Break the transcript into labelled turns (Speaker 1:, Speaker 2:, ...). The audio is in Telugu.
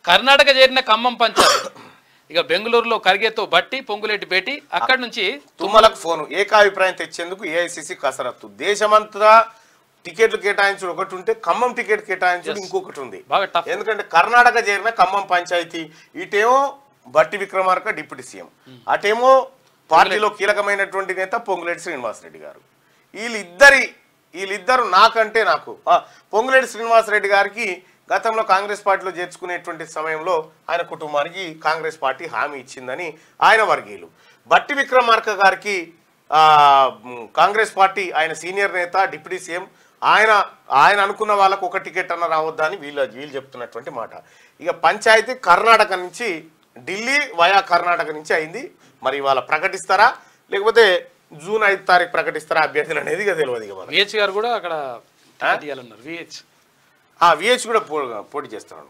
Speaker 1: కర్ణాటక చేరిన ఖమ్మం పంచాయతీ ఇక బెంగళూరులో కరిగేతో బట్టి పొంగులేటి భేటీ అక్కడి నుంచి
Speaker 2: తుమ్మలకు ఫోను ఏకాభిప్రాయం తెచ్చేందుకు ఏఐసిసి కసరత్తు దేశమంతా టికెట్లు కేటాయించడం ఒకటి ఉంటే ఖమ్మం టికెట్ కేటాయించడం ఇంకొకటి ఉంది ఎందుకంటే కర్ణాటక చేరిన ఖమ్మం పంచాయతీ ఇటేమో బట్టి విక్రమార్క డిప్యూటీ సీఎం అటేమో పార్టీలో కీలకమైనటువంటి నేత పొంగులేటి శ్రీనివాసరెడ్డి గారు వీళ్ళిద్దరు నాకంటే నాకు పొంగులేటి శ్రీనివాసరెడ్డి గారికి గతంలో కాంగ్రెస్ పార్టీలో చేర్చుకునేటువంటి సమయంలో ఆయన కుటుంబానికి కాంగ్రెస్ పార్టీ హామీ ఇచ్చిందని ఆయన వర్గీయులు బట్టి విక్రమార్క గారికి కాంగ్రెస్ పార్టీ ఆయన సీనియర్ నేత డిప్యూటీ సీఎం ఆయన అనుకున్న వాళ్ళకు ఒక టికెట్ అన్న రావద్దని వీళ్ళు చెప్తున్నటువంటి మాట ఇక పంచాయతీ కర్ణాటక నుంచి ఢిల్లీ వయా కర్ణాటక నుంచి అయింది మరి ఇవాళ ప్రకటిస్తారా లేకపోతే జూన్ 5 తారీఖు ప్రకటిస్తారా అభ్యర్థులు అనేది ఇక తెలియదు ఇక
Speaker 1: విహెచ్ గారు కూడా అక్కడ విహెచ్
Speaker 2: కూడా పోటీ చేస్తున్నాడు